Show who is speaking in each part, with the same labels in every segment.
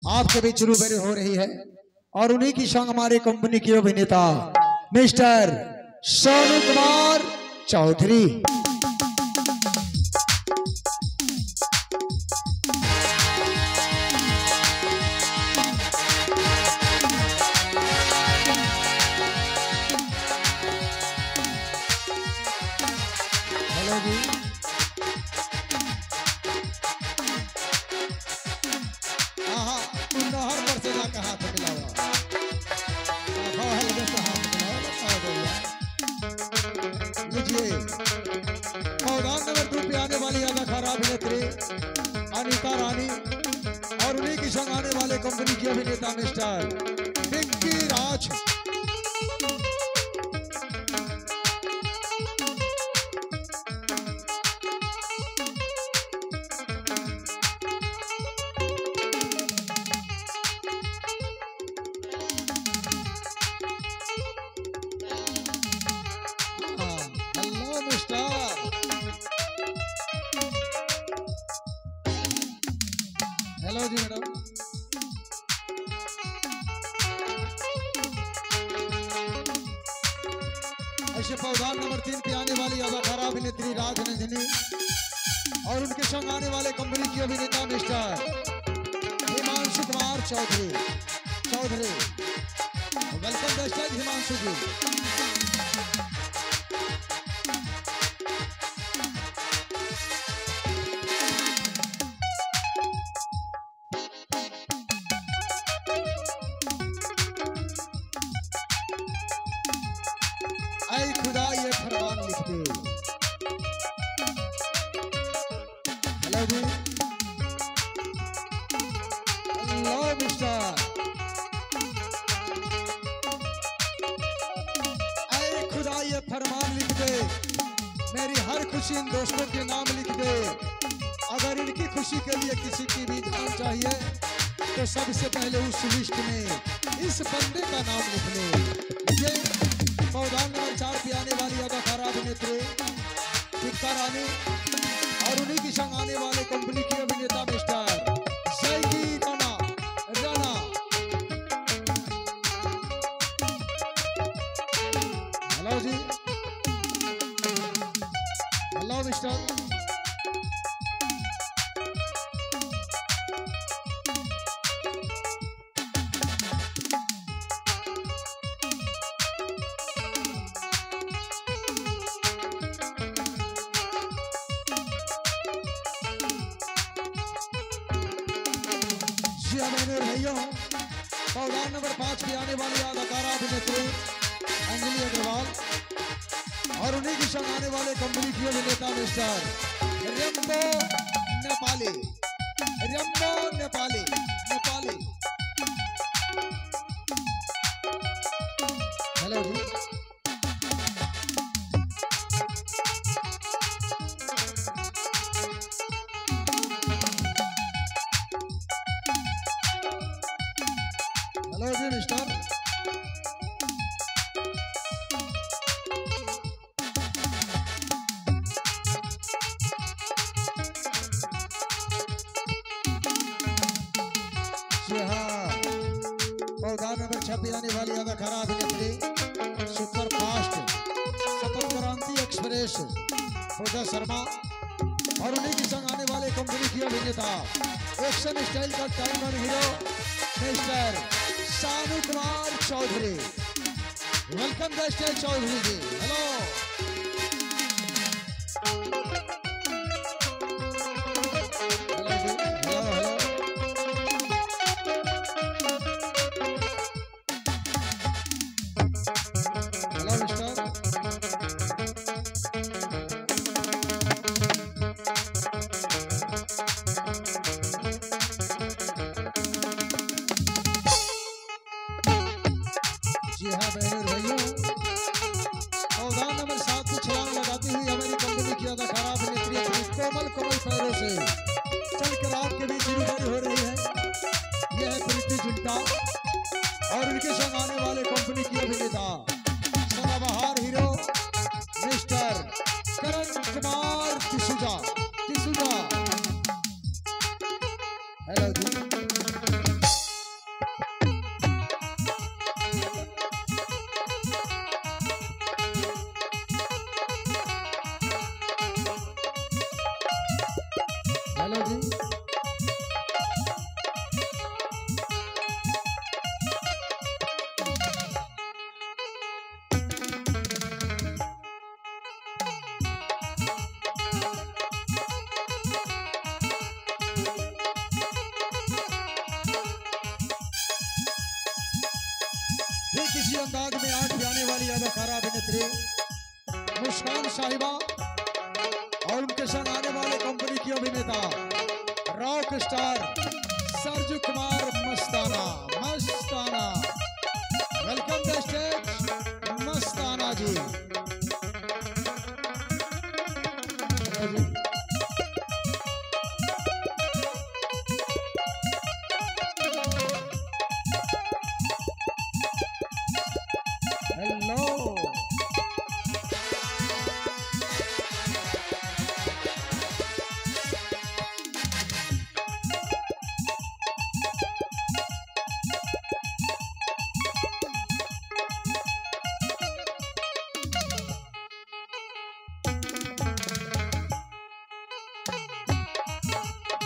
Speaker 1: आपके बीच रूबरू हो रही है और उन्हीं की संग हमारे कंपनी के अभिनेता मिस्टर सोनू कुमार चौधरी। हेलो जी, नहर पर से जाकर हाथ मिलावा, लीजिए मैदान नंबर 2 पे आने वाली अदाकारा अभिनेत्री अनीता रानी और उन्हीं की संग आने वाले कंपनी के अभिनेता मिस्टर पिंकी राज। हेलो जी मैडम, ऐसे पौधान नंबर 3 पे आने वाली अदाकारा अभिनेत्री राजनंदिनी और उनके संग आने वाले कंपनी की अभिनेता mister Himanshu Kumar Chaudhary. Welcome the stage Himanshu ji. ऐ खुदा ये फरमान लिख दे। हेलो जी, हेलो मिस्टर। ऐ खुदा ये फरमान लिख दे, मेरी हर खुशी इन दोस्तों के नाम लिख दे। अगर इनकी खुशी के लिए किसी की भी जान चाहिए तो सबसे पहले उस लिस्ट में इस बंदे का नाम लिख ले। ये मैदान नंबर 4 पे आने वाली अदाकारा अभिनेत्री पिंका रानी और उन्हीं की संग आने वाले कंपनी की अभिनेता मिस्टर जैकी राणा। हेलो जी, हेलो मिस्टर। मेरे भैया मैदान नंबर 5 पे आने वाली अदाकारा अभिनेत्री अंजलि अग्रवाल और उन्हीं की संग आने वाले कंपनी की अभिनेता मिस्टर रेम्बो नेपाली। हेलो जी, हेलो जी मिस्टर। जी हाँ, मैदान नंबर 6 पे आने वाली अदाकारा अभिनेत्री सुपर फास्ट सपन क्रांति एक्सप्रेस पूजा शर्मा और उन्हीं की संग आने वाले कंपनी की अभिनेता एक्शन स्टाइल का time one hero mister Sonu Kumar Chaudhary. Welcome the stage Chaudhary ji. Hello, जी हाँ बहनों भाइयों, मैदान नंबर 7 पे छलांग लगाती हुई हमारी कंपनी की अदाकारा अभिनेत्री अपनी कोमल पैरों से चलकर आपके बीच रूबरू हो रही है। यह है प्रीति जिंटा और उनके संग आने वाले कंपनी की अभिनेता सदाबहार hero mister Karan Kumar तिसुजा। Hello जी, इसी अंदाज में आज भी आने वाली अदाकारा अभिनेत्री मुस्कान साहिबा और उनके संग आने वाले कंपनी की अभिनेता rock star Sarju Kumar Mastana. Mastana welcome the stage Mastana ji. Hello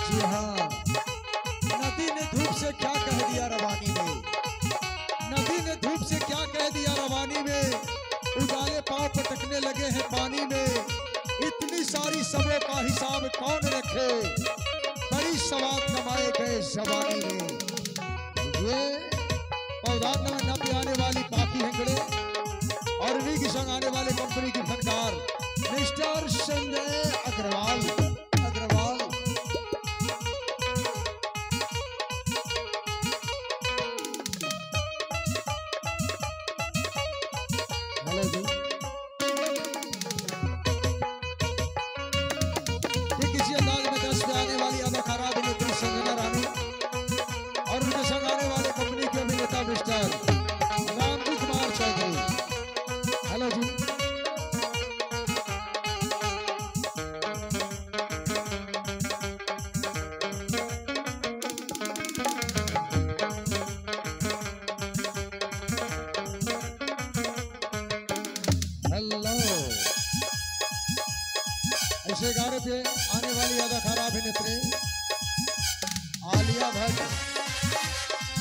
Speaker 1: जी हाँ, नदी ने धूप से क्या कह दिया रवानी में, नदी ने धूप से क्या कह दिया रवानी में, उजाले पांव पटकने लगे हैं पानी में, इतनी सारी सबों का हिसाब कौन रखे, बड़ी सवाब कमाए गए जवानी में। ये पौधान में न भी आने वाली बाकी हेंगड़े और इन्हीं की संग आने वाले कंपनी के फनकार मिस्टर संजय अग्रवाल। हेलो जी, किसी अंदाज में दस में आने वाली अदाकारा अभिनेत्री संजना रानी और उनके संग आने वाले कंपनी के अभिनेता मिस्टर रामजी कुमार चौधरी। हेलो जी, ऐसे गाने पे आने वाली अदाकारा अभिनेत्री आलिया भट्ट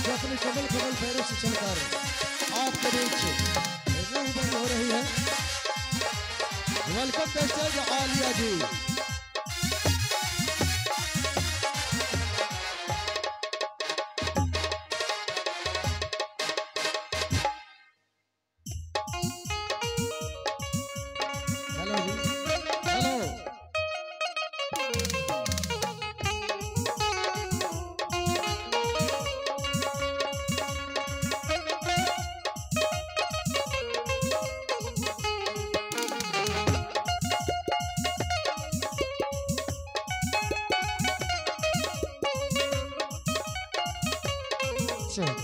Speaker 1: जो अपने कमल कमल पैरों से चलकर आपके बीच रूबरू हो रही है। Welcome the stage Alia ji. Hello ji, hello Sure.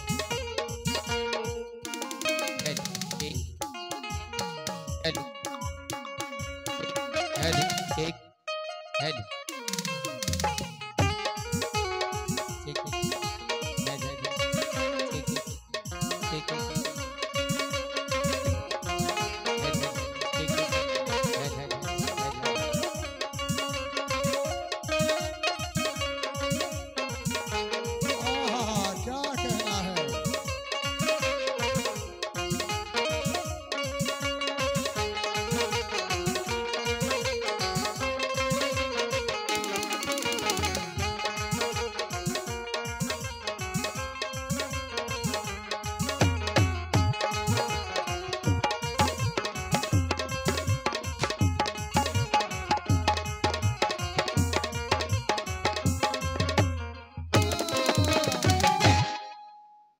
Speaker 2: Head, kick, head. Kick, head, kick, kick, head,
Speaker 1: क्या कहना है।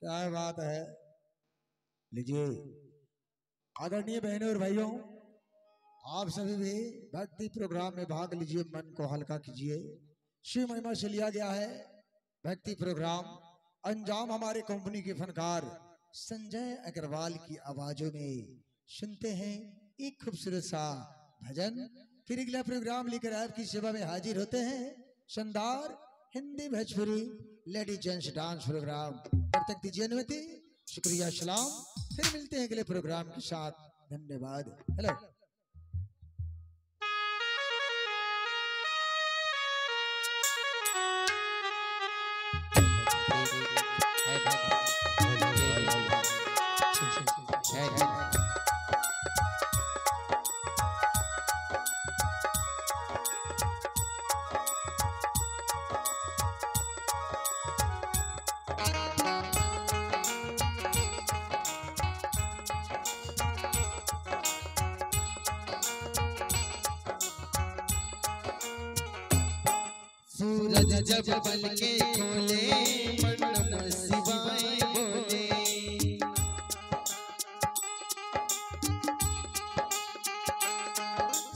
Speaker 1: क्या बात है। लीजिए आदरणीय बहनों और भाइयों, आप सभी भी भक्ति प्रोग्राम में भाग लीजिए, मन को हल्का कीजिए। शिव महिमा से लिया गया है भक्ति प्रोग्राम। अंजाम हमारे कंपनी के फनकार संजय अग्रवाल की आवाजों में सुनते हैं एक खूबसूरत सा भजन। फिर अगला प्रोग्राम लेकर आपकी सेवा में हाजिर होते हैं। शानदार Hindi Bhojpuri ladies gents dance program. तब तक दीजिए अनुमति, शुक्रिया, सलाम। फिर मिलते हैं अगले प्रोग्राम के साथ। धन्यवाद। हेलो।
Speaker 3: सूरज जब पलके खोले मन नमः शिवाय बोले।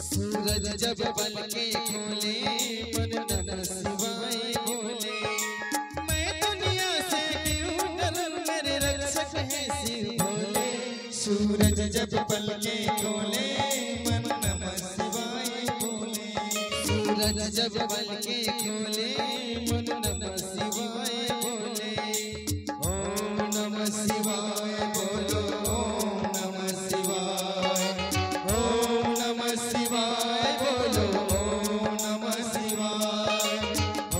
Speaker 3: सूरज जब पलके खोले मन नमः शिवाय बोले। मैं दुनिया से क्यों डरूं मेरे रक्षक है शिव भोले। सूरज जब पलके खोले मन नमः शिवाय बोले। सूरज जब पलके खोले मन नमः शिवाय बोले। ओम नमः शिवाय बोलो ओम नमः शिवाय। ओम नमः शिवाय बोलो ओम नमः शिवाय।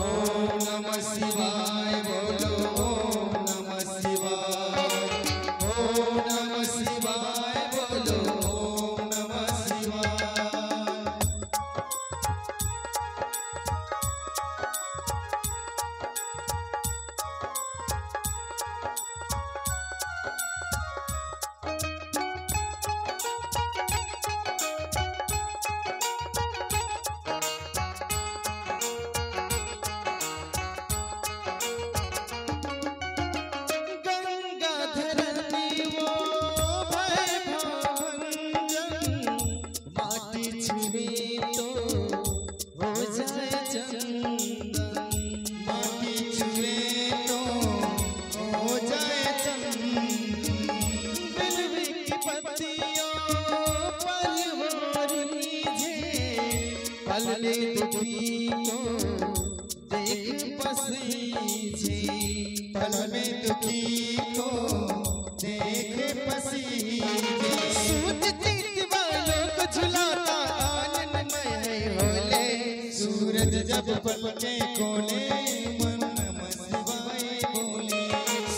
Speaker 3: ओम नमः शिवाय बोलो ओम नमः शिवाय। ओम नमः शिवाय बोलो ओम नमः शिवाय। पल में दुखी को देख पसीजे। पल में दुखी को देख पसीजे। सूझती दीवारों को झुलाता आनंदमय होले। सूरज जब पलके खोले मन नमः शिवाय बोले।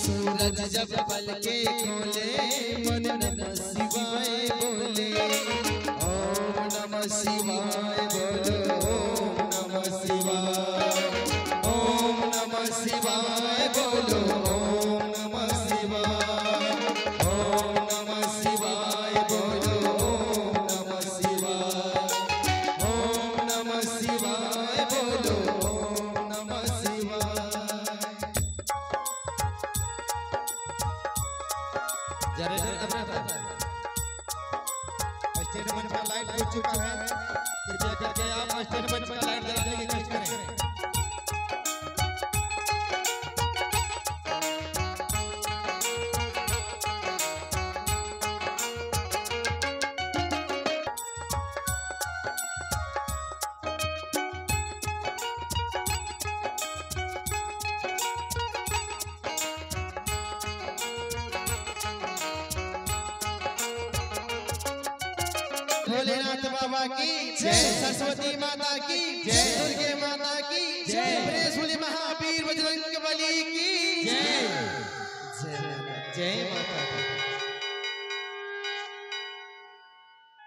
Speaker 3: सूरज जब पलके खोले मन नमः शिवाय बोले। ओम नमः शिवाय बोलो ओम नमः शिवाय। ओम नमः शिवाय बोलो ओम नमः शिवाय। ओम नमः शिवाय बोलो ओम नमः शिवाय। ओम नमः शिवाय बोलो ओम नमः शिवाय। स्टेट मंच पर लाइट हो चुका है। कृपया करके आप स्टेट मंच पर लाइट जलाने की कोशिश करें। भोलेनाथ बाबा की जय। सरस्वती माता की जय। दुर्गे माता की जय। त्रिशूल महावीर बजरंगबली की जय। जय माता।